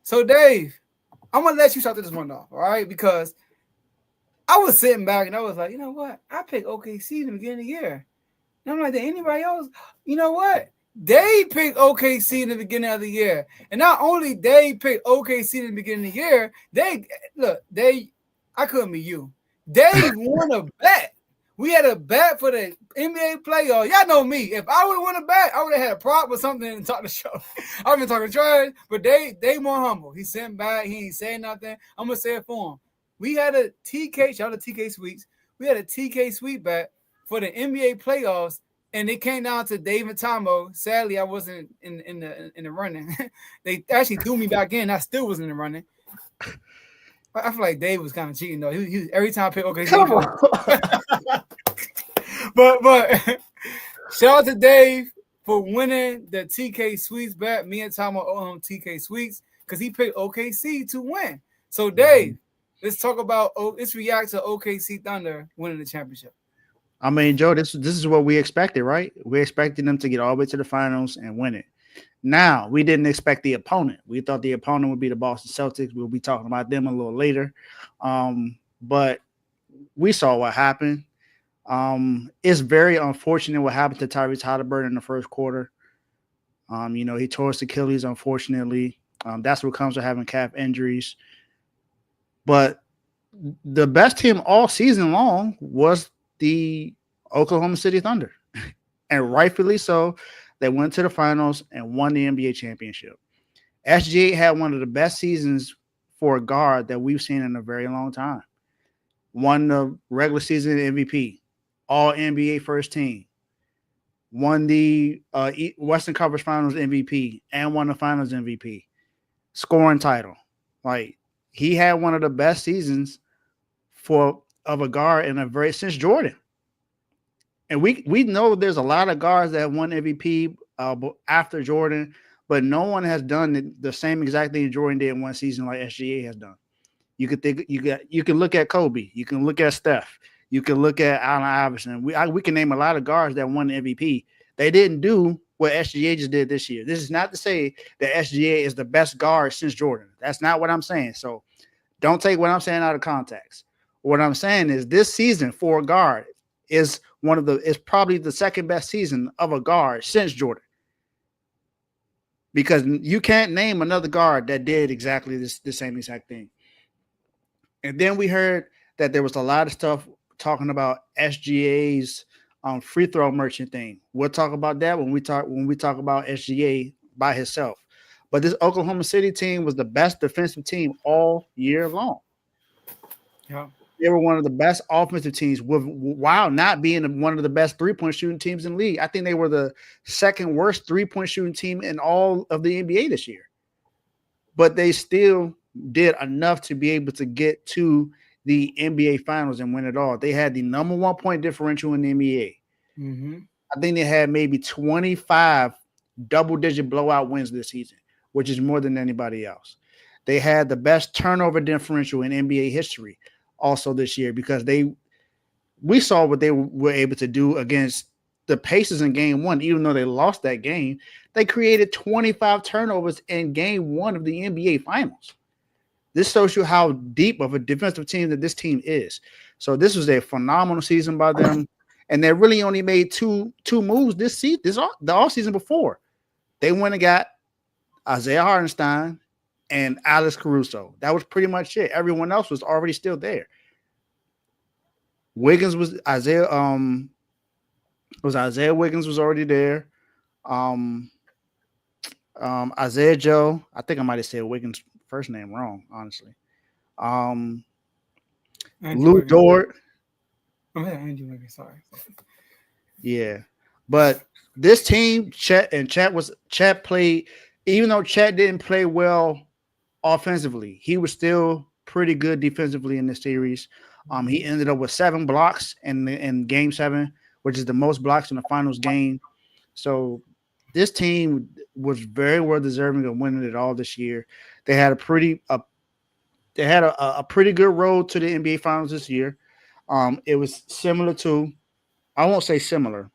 So Dave, I'm gonna let you start this one off, all right? Because I was sitting back and I was like, you know what? I picked OKC in the beginning of the year. And I'm like, did anybody else? You know what? They picked OKC in the beginning of the year. And not only they picked OKC in the beginning of the year, I couldn't be you. They won a bet. We had a bet for the NBA playoffs. Y'all know me. If I would have won a bet, I would have had a prop or something and talk the show. I've been talking trash, but they more humble. He sent back. He ain't saying nothing. I'm gonna say it for him. We had a TK, shout out to TK Sweets. We had a TK Sweet bet for the NBA playoffs, and it came down to Dave and Tomo. Sadly, I wasn't in the running. They actually threw me back in. I still was in the running. I feel like Dave was kind of cheating though. He every time I pick OKC. Come on. but shout out to Dave for winning the TK Sweets bet. Me and Tomo owe him TK Sweets because he picked OKC to win. So Dave, let's talk about let's react to OKC Thunder winning the championship. I mean, Joe, this is what we expected, right? We expected them to get all the way to the finals and win it. Now, we didn't expect the opponent. We thought the opponent would be the Boston Celtics. We'll be talking about them a little later. But we saw what happened. It's very unfortunate what happened to Tyrese Halliburton in the first quarter. He tore his Achilles, unfortunately. That's what comes with having calf injuries. But the best team all season long was the Oklahoma City Thunder. And rightfully so. They went to the finals and won the NBA championship. SGA had one of the best seasons for a guard that we've seen in a very long time. Won the regular season MVP, all NBA first team, won the Western Conference Finals MVP, and won the Finals MVP, scoring title. Like, he had one of the best seasons of a guard since Jordan. And we know there's a lot of guards that won MVP after Jordan, but no one has done the same exact thing Jordan did in one season like SGA has done. You can look at Kobe, you can look at Steph, you can look at Allen Iverson. We can name a lot of guards that won the MVP. They didn't do what SGA just did this year. This is not to say that SGA is the best guard since Jordan. That's not what I'm saying. So don't take what I'm saying out of context. What I'm saying is this season for a guard is probably the second best season of a guard since Jordan. Because you can't name another guard that did exactly the same exact thing. And then we heard that there was a lot of stuff talking about SGA's free throw merchant thing. We'll talk about that when we talk about SGA by himself. But this Oklahoma City team was the best defensive team all year long. Yeah. They were one of the best offensive teams while not being one of the best three-point shooting teams in the league. I think they were the second worst three-point shooting team in all of the NBA this year. But they still did enough to be able to get to the NBA Finals and win it all. They had the number 1 point differential in the NBA. Mm-hmm. I think they had maybe 25 double-digit blowout wins this season, which is more than anybody else. They had the best turnover differential in NBA history also this year because we saw what they were able to do against the Pacers in game one. Even though they lost that game, they created 25 turnovers in game one of the NBA Finals. This shows you how deep of a defensive team that this team is. So this was a phenomenal season by them. And they really only made two moves this season, the off season before. They went and got Isaiah Hartenstein and Alex Caruso. That was pretty much it. Everyone else was already still there. Wiggins was Isaiah. Isaiah Wiggins was already there. Isaiah Joe. I think I might have said Wiggins' first name wrong, honestly. Lou Dort. Andrew Wiggins, sorry. Yeah, but this team, Chet played. Even though Chet didn't play well offensively, he was still pretty good defensively in this series. He ended up with 7 blocks in Game 7, which is the most blocks in the finals game. So this team was very well deserving of winning it all this year. They had a pretty good road to the NBA Finals this year. It was similar to, I won't say similar,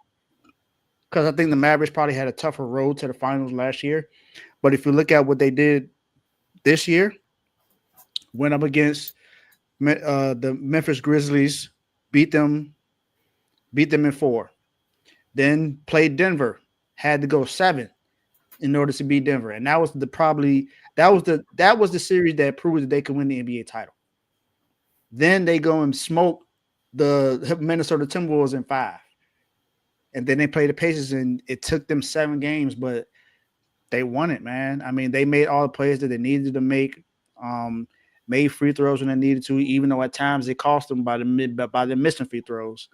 because I think the Mavericks probably had a tougher road to the finals last year. But if you look at what they did this year went up against the Memphis Grizzlies, beat them in 4. Then played Denver, had to go 7 in order to beat Denver, and that was the series that proved that they could win the NBA title. Then they go and smoke the Minnesota Timberwolves in 5, and then they played the Pacers, and it took them 7 games, but they won it, man. I mean, they made all the plays that they needed to make. Made free throws when they needed to, even though at times it cost them by the missing free throws.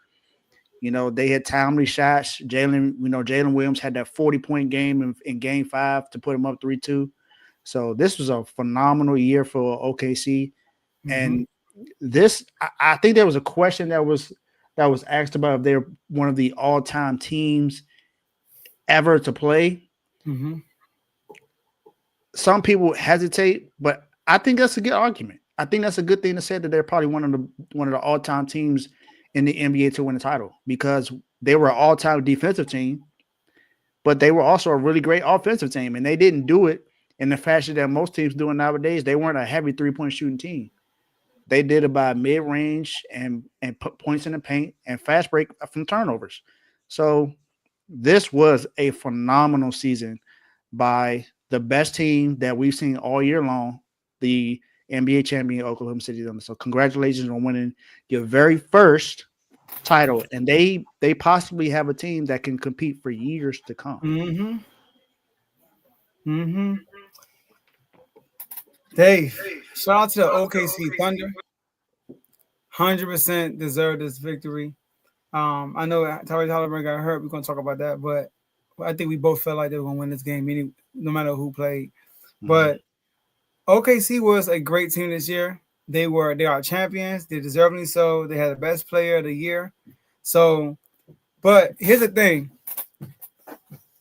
You know, they had timely shots. Jalen Williams had that 40-point game in game 5 to put them up 3-2. So this was a phenomenal year for OKC. Mm-hmm. And this, I think there was a question that was asked about if they're one of the all-time teams ever to play. Mm-hmm. Some people hesitate, but I think that's a good argument. I think that's a good thing to say that they're probably one of the all-time teams in the NBA to win the title, because they were an all-time defensive team, but they were also a really great offensive team, and they didn't do it in the fashion that most teams do nowadays. They weren't a heavy three-point shooting team. They did it by mid-range and put points in the paint and fast break from turnovers. So this was a phenomenal season by the best team that we've seen all year long, the NBA champion Oklahoma City Thunder. So congratulations on winning your very first title, and they possibly have a team that can compete for years to come. Mm-hmm. Mm-hmm. Dave, shout out to the OKC Thunder. 100% deserved this victory. I know Tyrese Halliburton got hurt. We're going to talk about that, but I think we both felt like they were going to win this game, no matter who played. Mm-hmm. But OKC was a great team this year. They are champions. They deservedly so. They had the best player of the year. So, but here's the thing.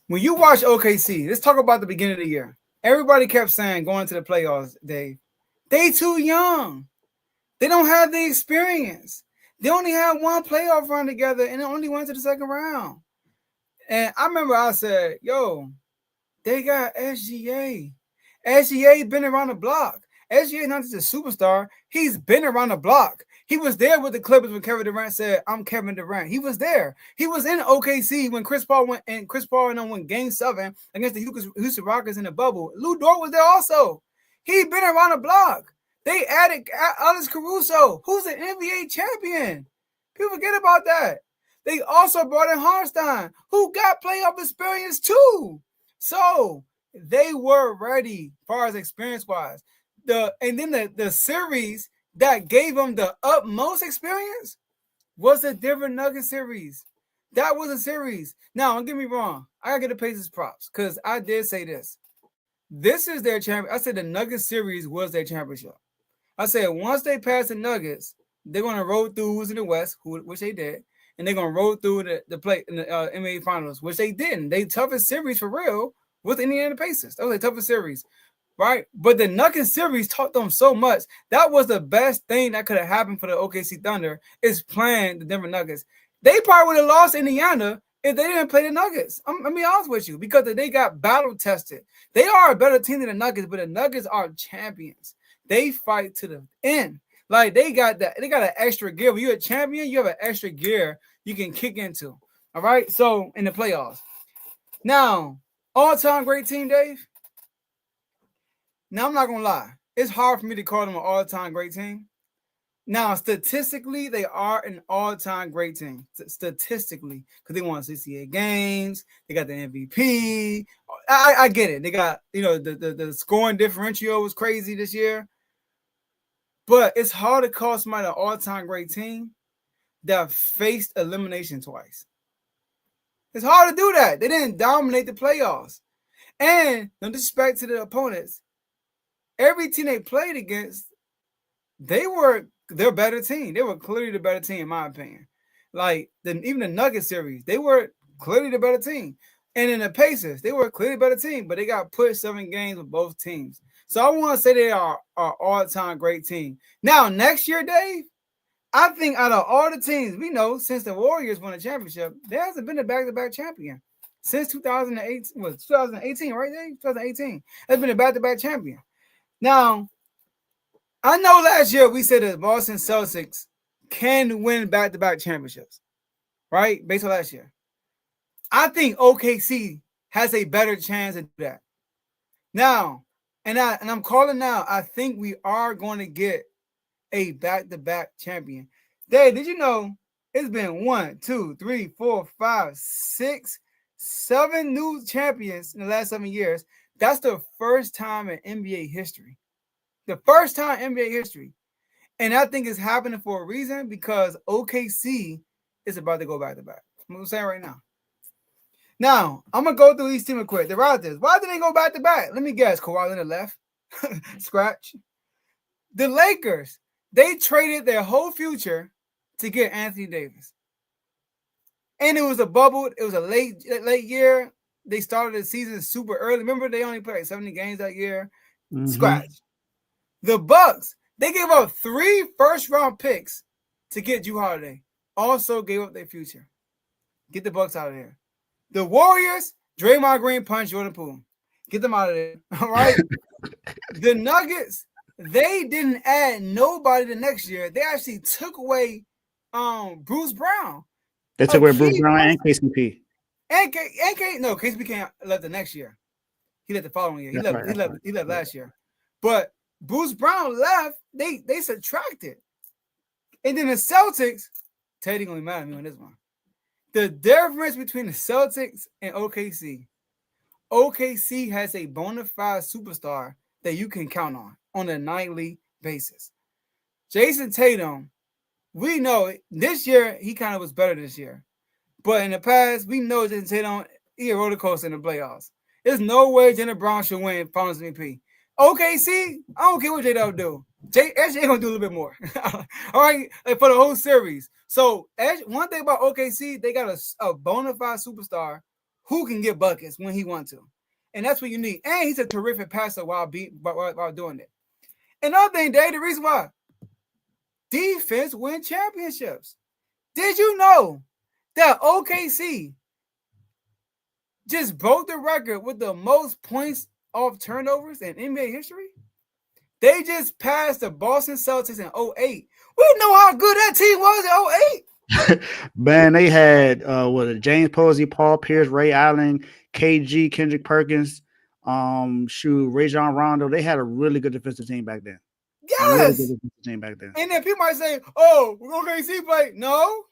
When you watch OKC, let's talk about the beginning of the year. Everybody kept saying going to the playoffs, Dave, they too young. They don't have the experience. They only had one playoff run together and it only went to the second round. And I remember I said, yo, they got SGA. SGA been around the block. SGA not just a superstar. He's been around the block. He was there with the Clippers when Kevin Durant said, I'm Kevin Durant. He was there. He was in OKC when Chris Paul went game 7 against the Houston Rockets in the bubble. Lou Dort was there also. He been around the block. They added Alex Caruso, who's an NBA champion. People forget about that. They also brought in Hartenstein, who got playoff experience too. So they were ready as far as experience-wise. And then the series that gave them the utmost experience was the Denver Nuggets series. That was a series. Now, don't get me wrong. I got to get the Pacers props because I did say this. This is their champion. I said the Nuggets series was their championship. I said once they pass the Nuggets, they're going to roll through who's in the West, which they did, and they're going to roll through the play in the NBA Finals, which they didn't. They toughest series for real with Indiana Pacers. That was the toughest series. Right, but the Nuggets series taught them so much. That was the best thing that could have happened for the OKC Thunder is playing the Denver Nuggets. They probably would have lost Indiana if they didn't play the Nuggets. I'm gonna be honest with you, because they got battle tested. They are a better team than the Nuggets, but the Nuggets are champions. They fight to the end. Like they got an extra gear. When you're a champion, you have an extra gear you can kick into. All right. So in the playoffs, now all-time great team, Dave. Now, I'm not going to lie. It's hard for me to call them an all-time great team. Now, statistically, they are an all-time great team. Statistically, because they won 68 games. They got the MVP. I get it. They got, the scoring differential was crazy this year. But it's hard to call somebody an all-time great team that faced elimination twice. It's hard to do that. They didn't dominate the playoffs. And no disrespect to the opponents, every team they played against, they're a better team. They were clearly the better team, in my opinion. Like, even the Nuggets series, they were clearly the better team. And in the Pacers, they were clearly better team, but they got pushed 7 games with both teams. So I want to say they are an all-time great team. Now, next year, Dave, I think out of all the teams we know, since the Warriors won a championship, there hasn't been a back-to-back champion. Since 2018, right, Dave? 2018. There's been a back-to-back champion. Now, I know last year we said the Boston Celtics can win back-to-back championships, right? Based on last year. I think OKC has a better chance to do that. Now, and I'm calling now, I think we are going to get a back-to-back champion. Dave, did you know it's been 1, 2, 3, 4, 5, 6, 7 new champions in the last 7 years? That's the first time in NBA history. The first time in NBA history. And I think it's happening for a reason because OKC is about to go back-to-back. I'm saying right now. Now, I'm going to go through these teams quick. The Raptors, why did they go back-to-back? Let me guess. Kawhi Leonard left. Scratch. The Lakers, they traded their whole future to get Anthony Davis. And it was a bubble. It was a late year. They started the season super early. Remember, they only played 70 games that year. Mm-hmm. Scratch. The Bucks, they gave up 3 first-round picks to get Jrue Holiday. Also gave up their future. Get the Bucks out of there. The Warriors, Draymond Green punched Jordan Poole. Get them out of there. All right. The Nuggets, they didn't add nobody the next year. They actually took away Bruce Brown. They took away Bruce Brown and KCP. No, KCP can't left the next year. He left the following year. He left last year. But Bruce Brown left. They subtracted. And then the Celtics, Teddy gonna be mad at me on this one. The difference between the Celtics and OKC has a bona fide superstar that you can count on a nightly basis. Jason Tatum, we know this year he kind of was better this year. But in the past, we know Jason Tatum, he a roller coaster in the playoffs. There's no way Jaylen Brown should win Finals MVP. OKC, I don't care what J-Dub do. SJ gonna do a little bit more. All right, like for the whole series. So one thing about OKC, they got a bona fide superstar who can get buckets when he wants to. And that's what you need. And he's a terrific passer while doing it. Another thing, Dave, the reason why defense win championships. Did you know that OKC just broke the record with the most points off turnovers in NBA history? They just passed the Boston Celtics in 2008. We know how good that team was in 2008. Man, they had James Posey, Paul Pierce, Ray Allen, KG, Kendrick Perkins, Rajon Rondo. They had a really good defensive team back then. Yes. Really good team back then. And then people might say, "Oh, OKC played." No.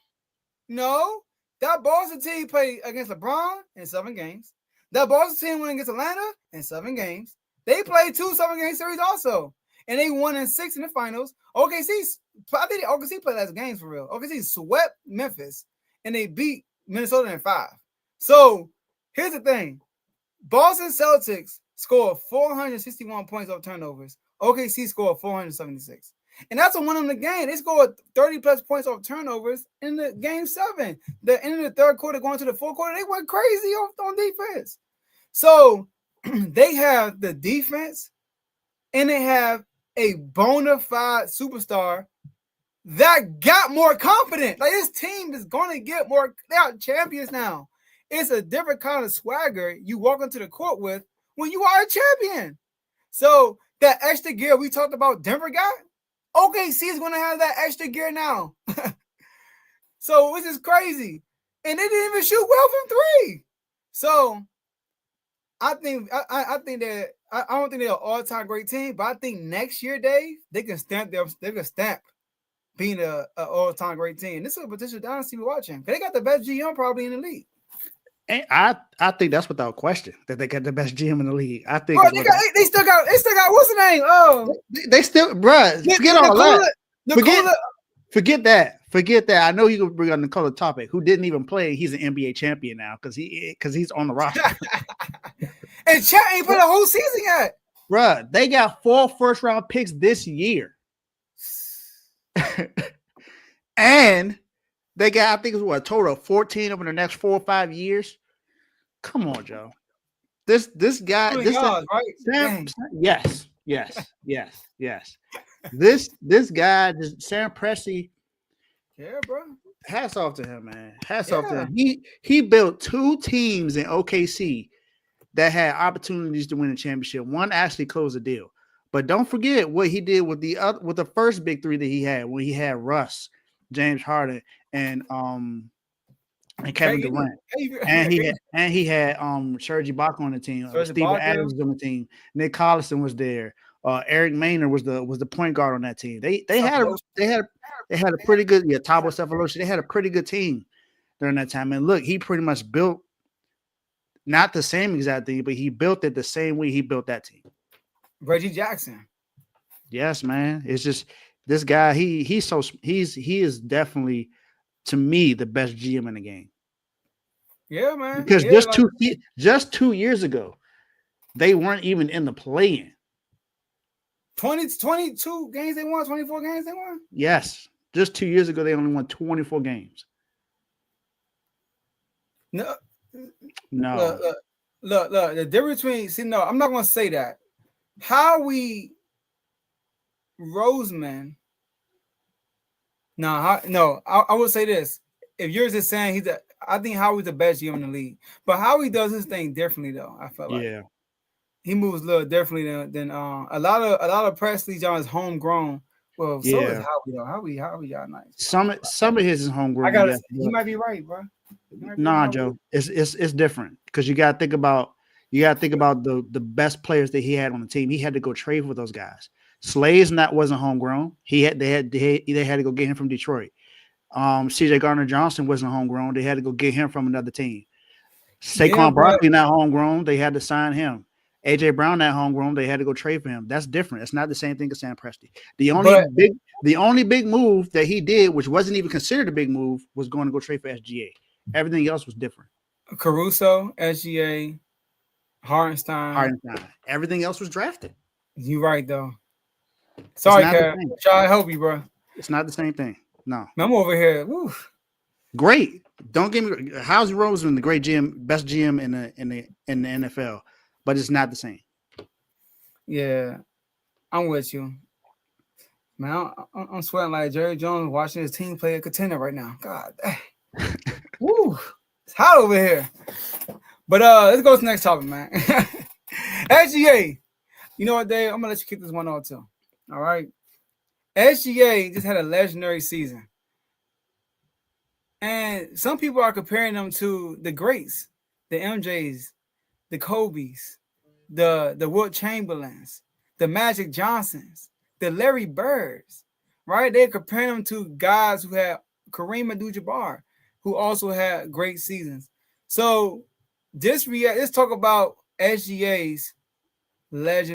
That Boston team played against LeBron in 7 games. That Boston team went against Atlanta in 7 games. They played 2 7-game series also, and they won in 6 in the finals. I think OKC played last games for real. OKC swept Memphis, and they beat Minnesota in 5. So here's the thing: Boston Celtics scored 461 points off turnovers. OKC scored 476. And that's what won them the game. They scored 30-plus points off turnovers in the game 7. The end of the third quarter, going to the fourth quarter, they went crazy on defense. So they have the defense, and they have a bona fide superstar that got more confident. Like, this team is going to get more. They are champions now. It's a different kind of swagger you walk into the court with when you are a champion. So that extra gear we talked about Denver got, OKC is going to have that extra gear now. So this is crazy. And they didn't even shoot well from 3. So I think that I don't think they're an all-time great team, but I think next year, Dave, they can stamp being an all-time great team. This is a potential dynasty we're watching. They got the best GM probably in the league. And I think that's without question that they got the best GM in the league. I think they still got what's the name? Oh, they still, bruh. Forget all that. Forget that. I know you can bring on Nikola Topic, who didn't even play. He's an NBA champion now because he's on the roster. And Chat ain't played the whole season yet. Bruh, they got 4 first-round picks this year. And they got, I think it's a total of 14 over the next 4 or 5 years. Come on, Joe. This guy, right? Yes. This guy, Sam Presti. Yeah, bro. Hats off to him, man. Hats off to him. He built 2 teams in OKC that had opportunities to win a championship. One actually closed the deal. But don't forget what he did with the first big three that he had when he had Russ, James Harden, and Kevin Durant. He had Serge Ibaka on the team. Steven Adams was on the team. Nick Collison was there. Eric Maynard was the point guard on that team. They had a pretty good Tabo Cephalosha. They had a pretty good team during that time. And look, he pretty much built not the same exact thing, but he built it the same way he built that team. Reggie Jackson. Yes, man. It's just this guy. He is definitely, to me, the best GM in the game. Yeah, man. Because just 2 years ago, they weren't even in the play-in. 22 games they won, 24 games they won? Yes. Just 2 years ago, they only won 24 games. No. Look. The difference between, no, I'm not going to say that. Roseman. I would say this. If yours is saying I think Howie's the best GM in the league. But Howie does his thing differently, though. I feel like he moves a little differently than a lot of Presley John is homegrown. Well, so is Howie though. Howie got nice. Some of his is homegrown. He might be right, bro. Nah, Joe, it's different because you gotta think about the best players that he had on the team. He had to go trade for those guys. Slays wasn't homegrown. They had to go get him from Detroit. CJ Gardner-Johnson wasn't homegrown. They had to go get him from another team. Saquon Barkley not homegrown. They had to sign him. AJ Brown not homegrown. They had to go trade for him. That's different. It's not the same thing as Sam Presti. The only big move that he did, which wasn't even considered a big move, was going to go trade for SGA. Everything else was different. Caruso, SGA, Hartenstein. Everything else was drafted. You right though. Sorry, Kev. Try to help you, bro. It's not the same thing. No. I'm over here. Woo. Great. Don't get me. Howie Roseman, the great GM, best GM in the NFL, but it's not the same. Yeah, I'm with you, man. I'm sweating like Jerry Jones watching his team play a contender right now. God, woo, it's hot over here. But let's go to the next topic, man. SGA, you know what, Dave? I'm gonna let you kick this one off too. All right. SGA just had a legendary season. And some people are comparing them to the greats, the MJs, the Kobes, the Wilt Chamberlains, the Magic Johnsons, the Larry Birds, right? They're comparing them to guys who had Kareem Abdul-Jabbar, who also had great seasons. So let's talk about SGA's legend.